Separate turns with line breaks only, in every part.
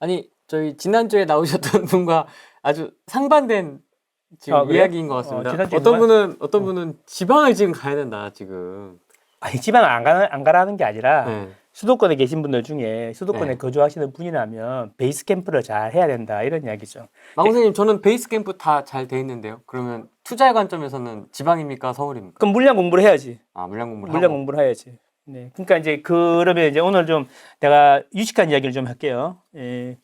아니 저희 지난주에 나오셨던 분과 아주 상반된 지금
그래요?
이야기인 것 같습니다.
지난주에
어떤 분은 지방을 지금 가야 된다 지금.
아니 지방 안 가라는 게 아니라
네.
수도권에 계신 분들 중에 수도권에
네.
거주하시는 분이라면 베이스 캠프를 잘 해야 된다 이런 이야기죠.
마공사님 저는 베이스 캠프 다 잘 돼 있는데요. 그러면 투자의 관점에서는 지방입니까 서울입니까?
그럼 물량 공부를 해야지.
아 물량 공부를
물량
하고.
공부를 해야지. 네. 그러니까 이제 그러면 이제 오늘 좀 내가 유식한 이야기를 좀 할게요. 예.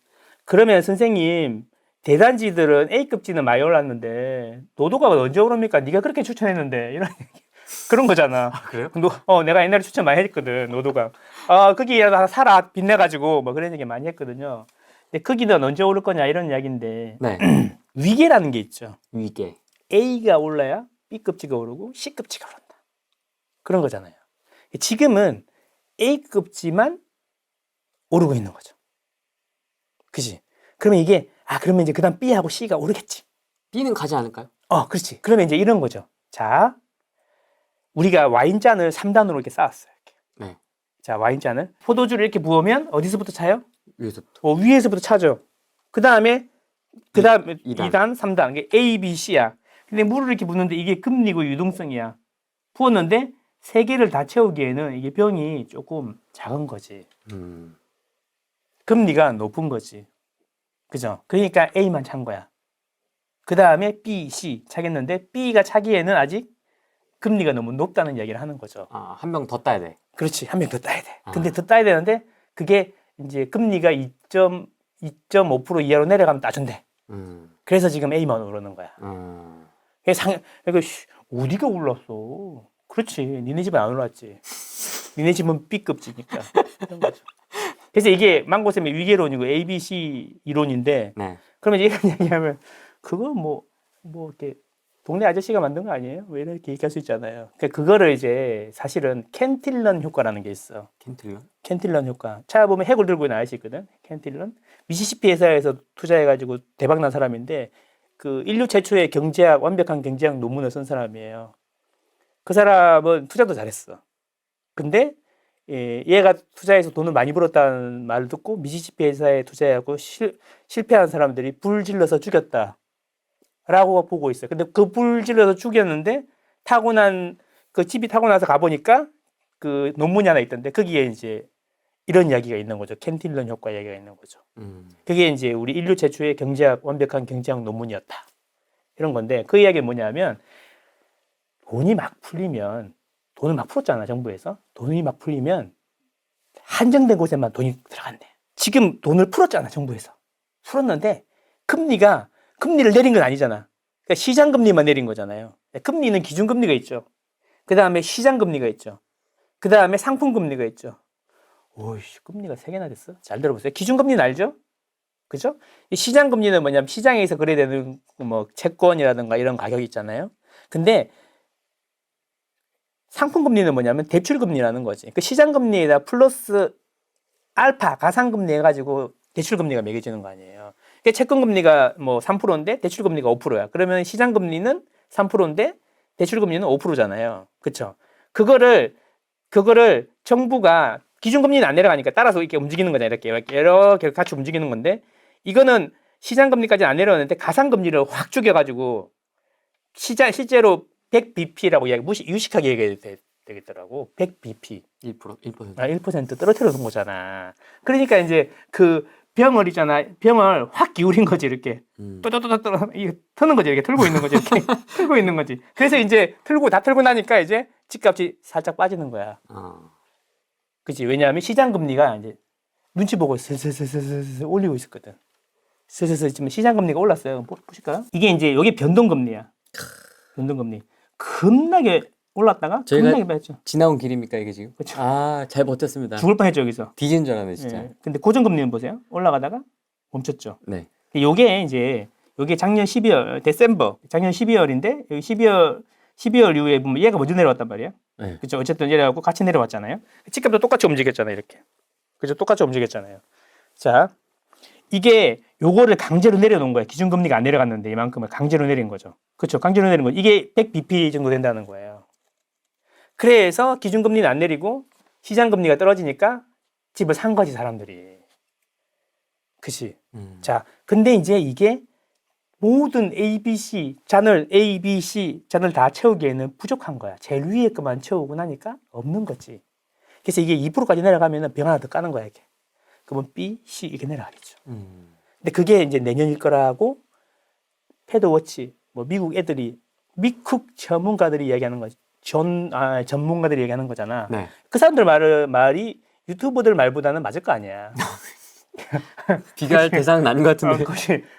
그러면 선생님 대단지들은 A급지는 많이 올랐는데 노도가 언제 오릅니까? 네가 그렇게 추천했는데 이런 얘기. 그런 거잖아.
아, 그래요?
내가 옛날에 추천 많이 했거든. 노도가. 거기라도 하나 사라 빛내가지고 뭐 그런 얘기 많이 했거든요. 근데 거기는 언제 오를 거냐 이런 이야기인데
네.
위계라는 게 있죠.
위계.
A가 올라야 B급지가 오르고 C급지가 오른다. 그런 거잖아요. 지금은 A급지만 오르고 있는 거죠. 그지? 그러면 이게 그러면 이제 그다음 B하고 C가 오르겠지.
B는 가지 않을까요?
그렇지. 그러면 이제 이런 거죠. 자, 우리가 와인잔을 3단으로 이렇게 쌓았어요. 이렇게.
네.
자, 와인잔을 포도주를 이렇게 부으면 어디서부터 차요?
위에서부터.
위에서부터 차죠. 그다음에
2단.
2단, 3단. 이게 A, B, C야. 근데 물을 이렇게 붓는데 이게 금리고 유동성이야. 부었는데 세 개를 다 채우기에는 이게 병이 조금 작은 거지. 금리가 높은 거지. 그죠? 그러니까 A만 찬 거야. 그 다음에 B, C 차겠는데 B가 차기에는 아직 금리가 너무 높다는 이야기를 하는 거죠.
한 명 더 따야 돼.
그렇지. 한 명 더 따야 돼. 근데 더 따야 되는데 그게 이제 금리가 2.5% 이하로 내려가면 따준대. 그래서 지금 A만 오르는 거야. 그러니까 어디가 올랐어? 그렇지. 니네 집은 안 올랐지. 니네 집은 B급지니까. 그런 거죠. 그래서 이게 망고쌤의 위계론이고 A, B, C 이론인데
네.
그러면 이런 얘기하면 그거 뭐 이렇게 동네 아저씨가 만든 거 아니에요? 왜 이렇게 얘기할 수 있잖아요. 그러니까 그거를 이제 사실은 캔틸런 효과라는 게 있어. 캔틸런 효과. 차 보면 해골 들고 있는 아저씨 있거든. 캔틸런. 미시시피 회사에서 투자해가지고 대박난 사람인데 그 인류 최초의 완벽한 경제학 논문을 쓴 사람이에요. 그 사람은 투자도 잘했어. 근데 얘가 투자해서 돈을 많이 벌었다는 말을 듣고 미시시피 회사에 투자하고 실패한 사람들이 불 질러서 죽였다. 라고 보고 있어요. 근데 그 불 질러서 죽였는데 집이 타고 나서 가보니까 그 논문이 하나 있던데 거기에 이제 이런 이야기가 있는 거죠. 캔틸런 효과 이야기가 있는 거죠. 그게 이제 우리 인류 최초의 완벽한 경제학 논문이었다. 이런 건데 그 이야기는 뭐냐면 돈을 막 풀었잖아, 정부에서. 돈이 막 풀리면 한정된 곳에만 돈이 들어간대. 지금 돈을 풀었잖아, 정부에서. 풀었는데 금리를 내린 건 아니잖아. 그러니까 시장금리만 내린 거잖아요. 금리는 기준금리가 있죠. 그 다음에 시장금리가 있죠. 그 다음에 상품금리가 있죠. 오이씨, 금리가 3개나 됐어? 잘 들어보세요. 기준금리는 알죠? 그죠? 시장금리는 뭐냐면 시장에서 거래되는 뭐 채권이라든가 이런 가격이 있잖아요. 근데 상품금리는 뭐냐면 대출금리라는 거지. 그 시장금리에다 플러스 알파 가상금리 해가지고 대출금리가 매겨지는 거 아니에요. 그러니까 채권금리가 뭐 3%인데 대출금리가 5%야. 그러면 시장금리는 3%인데 대출금리는 5%잖아요. 그렇죠? 그거를 정부가 기준금리는 안 내려가니까 따라서 이렇게 움직이는 거잖아요. 이렇게 같이 움직이는 건데 이거는 시장금리까지 안 내려오는데 가상금리를 확 죽여가지고 실제로 100bp라고 유식하게 얘기해야 되겠더라고. 100bp.
1%.
1% 떨어뜨려 놓은 거잖아. 그러니까 이제 그 병을 확 기울인 거지, 이렇게. 또또또또 이게 트는 거지, 이렇게 틀고 있는 거지, 이렇게. 틀고 있는 거지. 그래서 이제 다 틀고 나니까 이제 집값이 살짝 빠지는 거야. 그치? 왜냐하면 시장금리가 이제 눈치 보고 슬슬슬슬슬 올리고 있었거든. 슬슬슬 지금 시장금리가 올랐어요. 보실까요? 이게 이제 여기 변동금리야. 변동금리. 겁나게 올랐다가 겁나게 빠졌죠.
지나온 길입니까 이게 지금?
그렇죠.
잘 버텼습니다.
죽을 뻔했죠 여기서.
뒤진 줄 알았네 진짜.
예. 근데 고정금리는 보세요. 올라가다가 멈췄죠.
네.
요게 작년 12월 작년 12월인데 여기 12월 이후에 보면 얘가 먼저 내려왔단 말이에요.
네.
그렇죠. 어쨌든 내려가고 같이 내려왔잖아요. 집값도 똑같이 움직였잖아요, 이렇게. 그죠? 똑같이 움직였잖아요. 자, 이게 요거를 강제로 내려놓은 거예요. 기준금리가 안 내려갔는데 이만큼을 강제로 내린 거죠. 그렇죠. 강제로 내린 거. 이게 100bp 정도 된다는 거예요. 그래서 기준금리는 안 내리고 시장금리가 떨어지니까 집을 산 거지, 사람들이. 그치. 자, 근데 이제 이게 모든 ABC 잔을 다 채우기에는 부족한 거야. 제일 위에 것만 채우고 나니까 없는 거지. 그래서 이게 2%까지 내려가면은 병 하나 더 까는 거야, 이게. 그러면 B, C 이렇게 내려가겠죠. 근데 그게 이제 내년일 거라고 패드워치, 뭐 미국 전문가들이 이야기하는 거지. 전문가들이 얘기하는 거잖아.
네.
그 사람들 말이 유튜버들 말보다는 맞을 거 아니야.
비교할 대상은 아닌 것 같은데.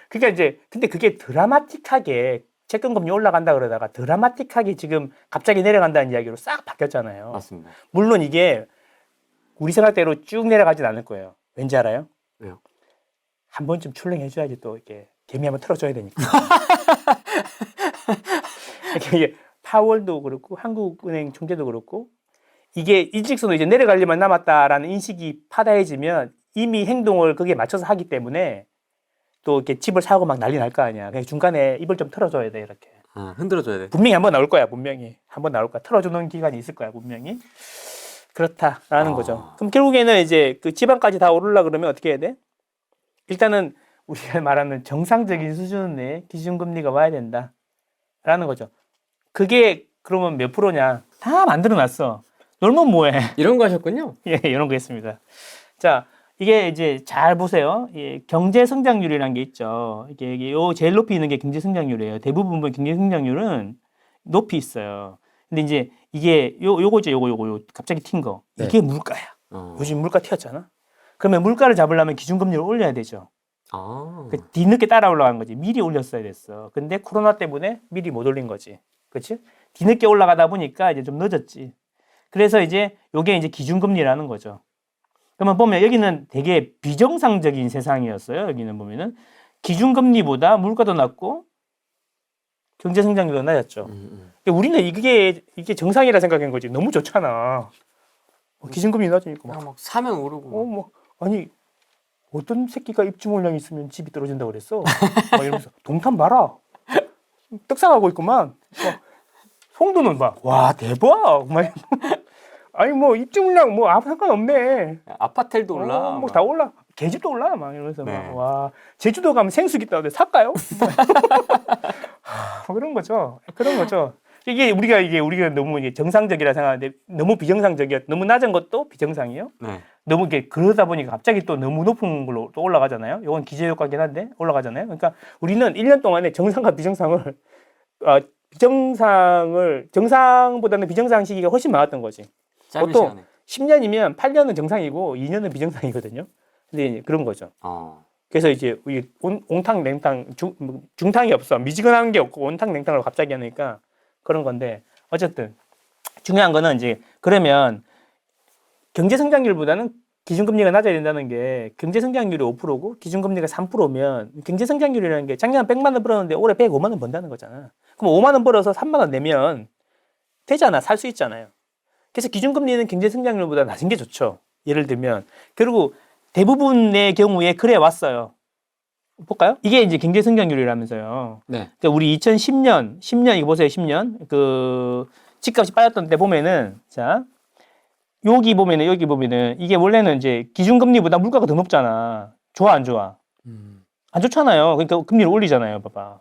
그러니까 이제 근데 그게 드라마틱하게 채권금리 올라간다 그러다가 드라마틱하게 지금 갑자기 내려간다는 이야기로 싹 바뀌었잖아요.
맞습니다.
물론 이게 우리 생각대로 쭉 내려가진 않을 거예요. 왠지 알아요?
왜요?
한 번쯤 출렁해줘야지 또 이렇게 개미 한번 틀어줘야 되니까. 이게 파월도 그렇고 한국은행 총재도 그렇고 이게 일직선으로 이제 내려갈 일만 남았다라는 인식이 파다해지면 이미 행동을 거기에 맞춰서 하기 때문에 또 이렇게 집을 사고 막 난리 날 거 아니야. 그냥 중간에 입을 좀 틀어줘야 돼 이렇게.
흔들어줘야 돼.
분명히 한번 나올 거야. 분명히 한번 나올 거야. 틀어주는 기간이 있을 거야. 분명히. 그렇다라는 거죠. 그럼 결국에는 이제 그 지방까지 다 오르려 그러면 어떻게 해야 돼? 일단은 우리가 말하는 정상적인 수준의 기준금리가 와야 된다라는 거죠. 그게 그러면 몇 프로냐? 다 만들어놨어. 놀면 뭐해?
이런 거 하셨군요.
예, 이런 거 했습니다. 자, 이게 이제 잘 보세요. 예, 경제 성장률이라는 게 있죠. 이게 요 제일 높이 있는 게 경제 성장률이에요. 대부분 경제 성장률은 높이 있어요. 근데 이제 이게 요거죠, 요거 갑자기 튄 거.
네.
이게 물가야. 요즘 물가 튀었잖아. 그러면 물가를 잡으려면 기준금리를 올려야 되죠. 그 뒤늦게 따라 올라간 거지. 미리 올렸어야 됐어. 근데 코로나 때문에 미리 못 올린 거지. 그렇지? 뒤늦게 올라가다 보니까 이제 좀 늦었지. 그래서 이제 요게 이제 기준금리라는 거죠. 그러면 보면 여기는 되게 비정상적인 세상이었어요. 여기는 보면은 기준금리보다 물가도 낮고 경제성장률도 낮았죠. 근데 우리는 이게 정상이라 생각한 거지. 너무 좋잖아. 기준금리 낮으니까
막 사면 오르고.
아니 어떤 새끼가 입주물량이 있으면 집이 떨어진다고 그랬어. 막 이러면서 동탄 봐라. 떡상하고 있구만. 송도는 와 대박. 막 아니 뭐 입주물량 뭐 아무 상관없네.
아파텔도 올라.
뭐 다 올라. 계집도 올라. 막 이러면서
네.
와 제주도 가면 생수기 있다는데 살까요? 그런 거죠. 그런 거죠. 이게 우리가 너무 이게 정상적이라 생각하는데 너무 비정상적이야. 너무 낮은 것도 비정상이에요.
네. 너무
이게 그러다 보니까 갑자기 또 너무 높은 걸로 또 올라가잖아요. 이건 기저효과긴 한데 올라가잖아요. 그러니까 우리는 1년 동안에 정상과 비정상을 정상보다는 비정상 시기가 훨씬 많았던 거지. 보통
시간에.
10년이면 8년은 정상이고 2년은 비정상이거든요. 근데 이제 그런 거죠. 그래서 이제 온탕 냉탕 중탕이 없어. 미지근한 게 없고 온탕 냉탕으로 갑자기 하니까 그런 건데 어쨌든 중요한 거는 이제 그러면 경제 성장률보다는 기준금리가 낮아야 된다는 게 경제 성장률이 5%고 기준금리가 3%면 경제 성장률이라는 게 작년 100만 원 벌었는데 올해 105만 원 번다는 거잖아. 그럼 5만 원 벌어서 3만 원 내면 되잖아. 살 수 있잖아요. 그래서 기준금리는 경제 성장률보다 낮은 게 좋죠. 예를 들면 그리고 대부분의 경우에 그래 왔어요. 볼까요? 이게 이제 경제 성장률이라면서요.
네.
그러니까 우리 2010년 이거 보세요. 10년 그 집값이 빠졌던 때 보면은 자 여기 보면은 이게 원래는 이제 기준금리보다 물가가 더 높잖아. 좋아 안 좋아? 안 좋잖아요. 그러니까 금리를 올리잖아요. 봐봐.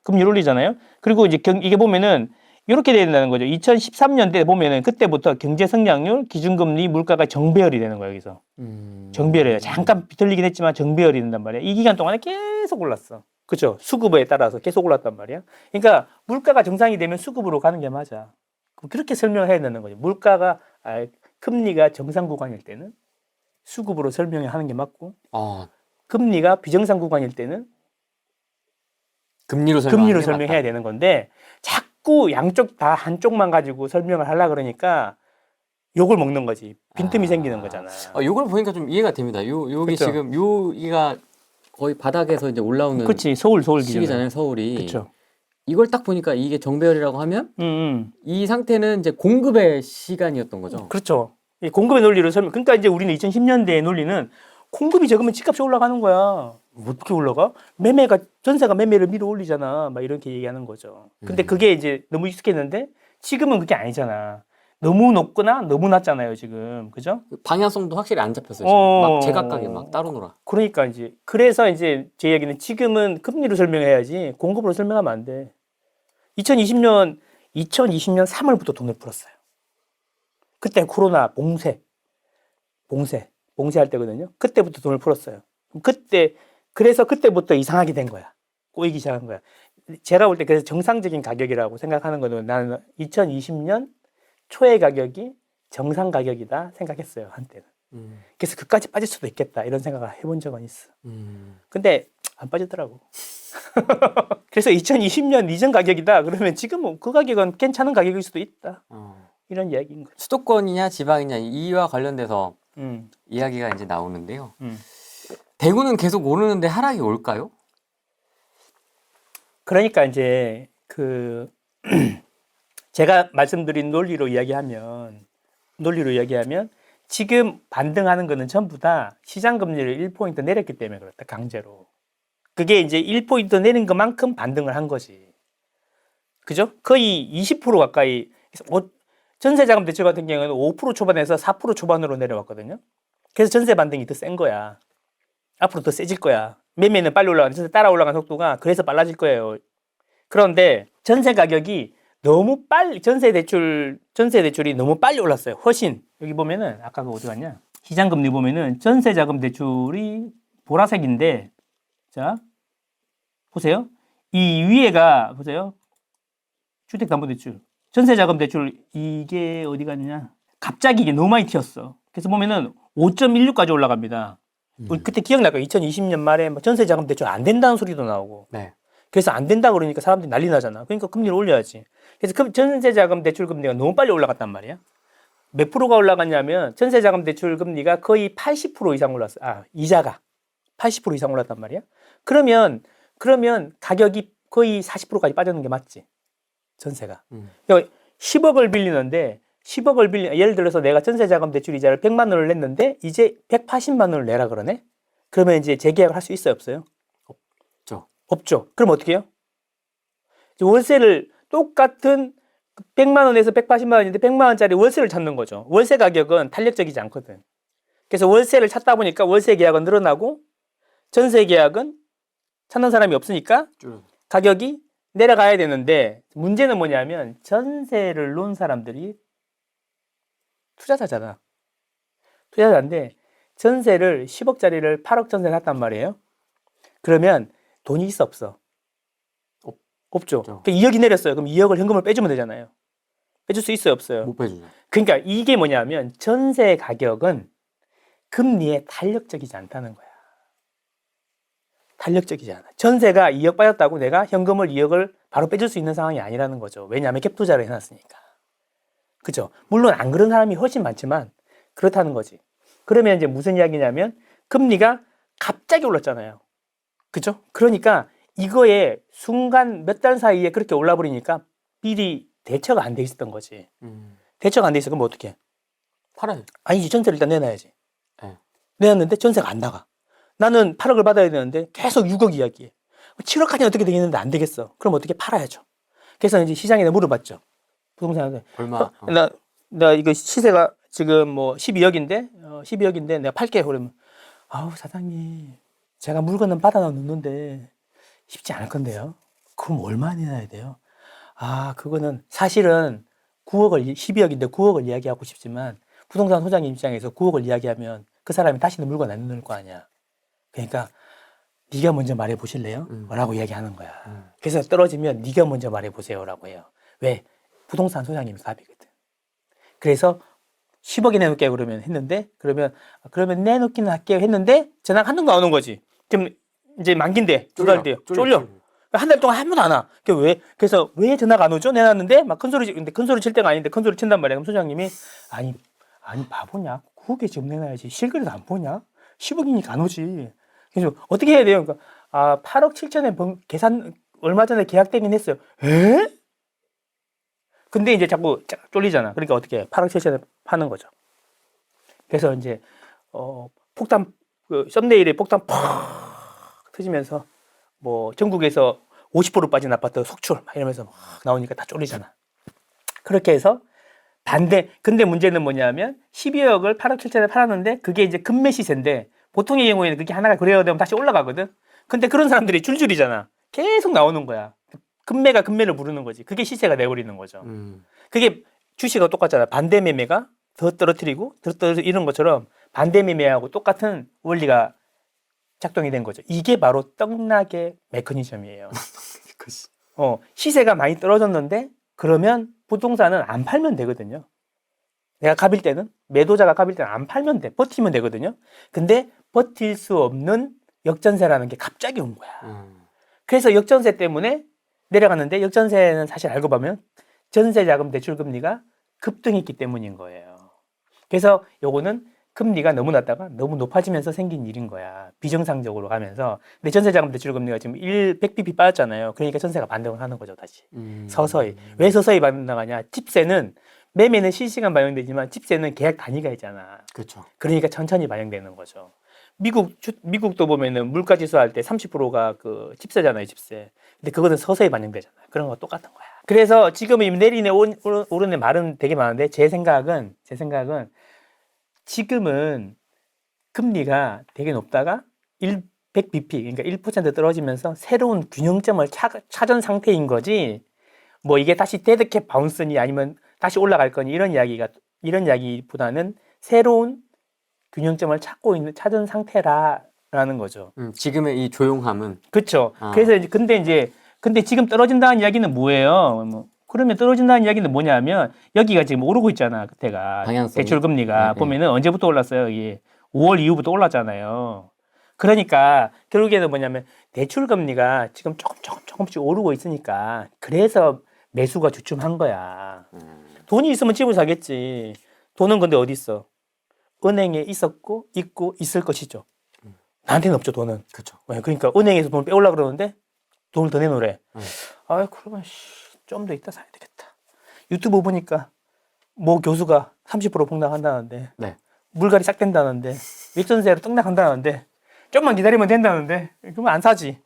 금리를 올리잖아요. 그리고 이제 이게 보면은 이렇게 된다는 거죠. 2013년대 보면은 그때부터 경제 성장률, 기준금리, 물가가 정배열이 되는 거예요. 여기서 정배열이에요. 잠깐 비틀리긴 했지만 정배열이 된단 말이야. 이 기간 동안에 계속 올랐어. 그렇죠? 수급에 따라서 계속 올랐단 말이야. 그러니까 물가가 정상이 되면 수급으로 가는 게 맞아. 그렇게 설명해야 되는 거죠. 금리가 정상 구간일 때는 수급으로 설명하는 게 맞고, 금리가 비정상 구간일 때는
금리로
설명해야 되는 건데 자꾸 양쪽 다 한쪽만 가지고 설명을 하려 그러니까 욕을 먹는 거지. 빈틈이 생기는 거잖아.
요걸 보니까 좀 이해가 됩니다. 여기
그쵸?
지금 여기가 거의 바닥에서 이제 올라오는
그렇지. 서울
시기잖아요. 서울이.
그렇죠.
이걸 딱 보니까 이게 정배열이라고 하면 이 상태는 이제 공급의 시간이었던 거죠.
그렇죠. 이 공급의 논리를 그러니까 이제 우리는 2010년대의 논리는 공급이 적으면 집값이 올라가는 거야. 어떻게 올라가? 전세가 매매를 밀어 올리잖아. 막 이렇게 얘기하는 거죠. 근데 그게 이제 너무 익숙했는데 지금은 그게 아니잖아. 너무 높거나 너무 낮잖아요, 지금. 그죠?
방향성도 확실히 안 잡혔어요. 지금.
어.
막 제각각이 막 따로 놀아.
그러니까 이제 그래서 이제 제 얘기는 지금은 금리로 설명해야지 공급으로 설명하면 안 돼. 2020년 3월부터 돈을 풀었어요. 그때 코로나 봉쇄할 때거든요. 그때부터 돈을 풀었어요. 그래서 그때부터 이상하게 된 거야. 꼬이기 시작한 거야. 제가 볼 때 그래서 정상적인 가격이라고 생각하는 거는 나는 2020년 초의 가격이 정상 가격이다 생각했어요, 한때는. 그래서 그까지 빠질 수도 있겠다 이런 생각을 해본 적은 있어. 근데 안 빠지더라고. 그래서 2020년 이전 가격이다 그러면 지금 그 가격은 괜찮은 가격일 수도 있다. 이런 이야기인 거죠.
수도권이냐 지방이냐 이와 관련돼서 이야기가 이제 나오는데요.
음.
대구는 계속 오르는데 하락이 올까요?
그러니까 이제 제가 말씀드린 논리로 이야기하면 지금 반등하는 거는 전부 다 시장 금리를 1포인트 내렸기 때문에 그렇다. 강제로. 그게 이제 1포인트 내린 것만큼 반등을 한 거지. 그죠? 거의 20% 가까이. 전세자금 대출 같은 경우는 5% 초반에서 4% 초반으로 내려왔거든요. 그래서 전세 반등이 더 센 거야. 앞으로 더 세질 거야. 매매는 빨리 올라가는, 전세 따라 올라가는 속도가 그래서 빨라질 거예요. 그런데 전세 가격이 너무 빨리, 전세 대출이 너무 빨리 올랐어요. 훨씬. 여기 보면은, 아까 그 어디 갔냐? 시장금리 보면은 전세자금 대출이 보라색인데, 자, 보세요. 이 위에가, 보세요. 주택담보대출. 전세자금대출, 이게 어디 갔냐? 갑자기 이게 너무 많이 튀었어. 그래서 보면은 5.16까지 올라갑니다. 그때 기억날 거예요. 2020년 말에 전세자금대출 안 된다는 소리도 나오고.
네.
그래서 안 된다 그러니까 사람들이 난리 나잖아. 그러니까 금리를 올려야지. 그래서 전세자금 대출 금리가 너무 빨리 올라갔단 말이야. 몇 프로가 올라갔냐면 전세자금 대출 금리가 거의 80% 이상 올랐어. 이자가 80% 이상 올랐단 말이야. 그러면 가격이 거의 40%까지 빠졌는 게 맞지. 전세가. 그러니까 10억을 빌리는데 예를 들어서 내가 전세자금 대출 이자를 100만 원을 냈는데 이제 180만 원을 내라 그러네. 그러면 이제 재계약을 할 수 있어요, 없어요? 없죠. 그럼 어떻게 해요? 월세를 똑같은 100만 원에서 180만 원인데 100만 원짜리 월세를 찾는 거죠. 월세 가격은 탄력적이지 않거든. 그래서 월세를 찾다 보니까 월세 계약은 늘어나고 전세 계약은 찾는 사람이 없으니까 가격이 내려가야 되는데 문제는 뭐냐면 전세를 놓은 사람들이 투자자잖아. 투자자인데 전세를 10억짜리를 8억 전세 샀단 말이에요. 그러면 돈이 있어 없어? 없죠. 그러니까 2억이 내렸어요. 그럼 2억을 현금을 빼주면 되잖아요. 빼줄 수 있어요 없어요?
못 빼주죠.
그러니까 이게 뭐냐면 전세 가격은 금리에 탄력적이지 않다는 거야. 탄력적이지 않아. 전세가 2억 빠졌다고 내가 현금을 2억을 바로 빼줄 수 있는 상황이 아니라는 거죠. 왜냐하면 갭 투자를 해놨으니까. 그죠? 물론 안 그런 사람이 훨씬 많지만 그렇다는 거지. 그러면 이제 무슨 이야기냐면 금리가 갑자기 올랐잖아요. 그죠? 그러니까 이거에 순간 몇 달 사이에 그렇게 올라버리니까 미리 대처가 안 돼 있었던 거지. 대처가 안 돼 있어. 그럼 어떻게?
팔아요.
아니지. 전세를 일단 내놔야지.
네.
내놨는데 전세가 안 나가. 나는 8억을 받아야 되는데 계속 6억 이야기해. 7억까지 어떻게 되겠는데 안 되겠어. 그럼 어떻게 팔아야죠. 그래서 이제 시장에 물어봤죠. 부동산한테.
얼마?
나 이거 시세가 지금 뭐 12억인데 12억인데 내가 팔게요. 그러면 사장님 제가 물건은 받아 놓는데 쉽지 않을 건데요. 그럼 얼마 내놔야 돼요? 그거는 사실은 12억인데 9억을 이야기하고 싶지만 부동산 소장님 입장에서 9억을 이야기하면 그 사람이 다시는 물건 안 내놓을 거 아니야. 그러니까 네가 먼저 말해 보실래요? 라고 이야기하는 거야. 그래서 떨어지면 네가 먼저 말해 보세요라고 해요. 왜? 부동산 소장님이 갑이거든. 그래서 10억에 내놓을게요 그러면 했는데 그러면 내놓기는 할게요 했는데 전화가 한 통도 안 오는 거지. 그럼 이제 만기인데 두 달 뒤에 쫄려. 한 달 동안 한 번도 안 와. 그래서 왜 전화가 안 오죠? 내놨는데 막 근데 큰 소리 칠 때가 아닌데 큰 소리 친단 말이야. 그럼 소장님이 아니 바보냐? 9억에 지금 내놔야지. 실거래도 안 보냐? 10억이니까 안 오지. 그래서 어떻게 해야 돼요? 그러니까 8억 7천에 계산 얼마 전에 계약되긴 했어요. 에? 근데 이제 자꾸 쫄리잖아. 그러니까 어떻게 해? 8억 7천에 파는 거죠. 그래서 이제 폭탄 썸네일에 폭탄 팍 터지면서 뭐 전국에서 50% 빠진 아파트 속출 막 이러면서 막 나오니까 다 쫄리잖아. 그렇게 해서 근데 문제는 뭐냐면 12억을 8억 7천에 팔았는데 그게 이제 금매 시세인데 보통의 경우에는 그게 하나가 그래야 되면 다시 올라가거든. 근데 그런 사람들이 줄줄이잖아. 계속 나오는 거야. 금매가 금매를 부르는 거지. 그게 시세가 돼버리는 거죠. 그게 주식하고 똑같잖아. 반대 매매가 더 떨어뜨리고 이런 것처럼 반대 매매하고 똑같은 원리가 작동이 된 거죠. 이게 바로 떡락의 메커니즘이에요. 시세가 많이 떨어졌는데 그러면 부동산은 안 팔면 되거든요. 내가 갑일 때는 매도자가 갑일 때는 안 팔면 돼. 버티면 되거든요. 근데 버틸 수 없는 역전세라는 게 갑자기 온 거야. 그래서 역전세 때문에 내려갔는데 역전세는 사실 알고 보면 전세자금 대출금리가 급등했기 때문인 거예요. 그래서 요거는 금리가 너무 낮다가 너무 높아지면서 생긴 일인 거야. 비정상적으로 가면서. 근데 전세자금 대출금리가 지금 100bp 빠졌잖아요. 그러니까 전세가 반등을 하는 거죠, 다시. 서서히. 왜 서서히 반등하냐? 집세는 매매는 실시간 반영되지만 집세는 계약 단위가 있잖아.
그렇죠.
그러니까 천천히 반영되는 거죠. 미국도 보면은 물가지수 할 때 30%가 그 집세잖아요, 집세. 근데 그거는 서서히 반영되잖아. 그런 거 똑같은 거야. 그래서 지금 이 내리네 오르네 말은 되게 많은데 제 생각은 지금은 금리가 되게 높다가 100bp, 그러니까 1% 떨어지면서 새로운 균형점을 찾은 상태인 거지. 뭐 이게 다시 데드캣 바운스니 아니면 다시 올라갈 거니 이런 이야기보다는 새로운 균형점을 찾은 상태라는 거죠.
지금의 이 조용함은
그렇죠. 그래서 근데 지금 떨어진다는 이야기는 뭐예요? 그러면 떨어진다는 이야기는 뭐냐면 여기가 지금 오르고 있잖아. 그때가
방향성이.
대출 금리가 보면은 언제부터 올랐어요? 이게 5월 이후부터 올랐잖아요. 그러니까 결국에는 뭐냐면 대출 금리가 지금 조금씩 오르고 있으니까 그래서 매수가 주춤한 거야. 돈이 있으면 집을 사겠지. 돈은 근데 어디 있어? 은행에 있었고 있고 있을 것이죠. 나한테는 없죠, 돈은.
그렇죠.
그러니까 은행에서 돈을 빼오려 그러는데 돈을 더 내놓으래. 그러면 좀 더 있다 사야 되겠다. 유튜브 보니까 뭐 교수가 30% 폭락한다는데,
네.
물갈이 싹 된다는데, 윗전세로 떡락한다는데, 좀만 기다리면 된다는데, 그러면 안 사지.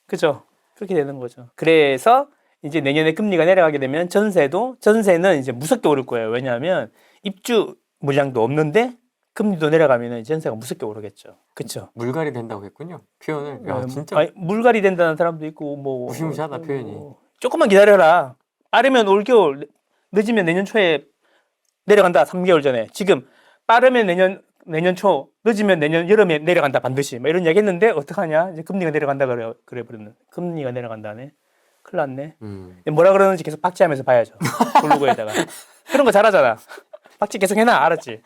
그죠? 그렇게 되는 거죠. 그래서 이제 내년에 금리가 내려가게 되면 전세는 이제 무섭게 오를 거예요. 왜냐하면 입주 물량도 없는데 금리도 내려가면 전세가 무섭게 오르겠죠. 그렇죠?
물갈이 된다고 했군요. 표현을. 야, 진짜
물갈이 된다는 사람도 있고 뭐
무시무시하다 표현이.
조금만 기다려라. 빠르면 올겨울, 늦으면 내년 초에 내려간다. 3개월 전에. 지금 빠르면 내년 초, 늦으면 내년 여름에 내려간다. 반드시. 뭐 이런 이야기 했는데 어떡하냐? 이제 금리가 내려간다 그래 버리는. 금리가 내려간다네. 큰일 났네. 뭐라 그러는지 계속 박치하면서 봐야죠. 블로그에다가. 그런 거 잘하잖아. 박치 계속 해놔. 알았지?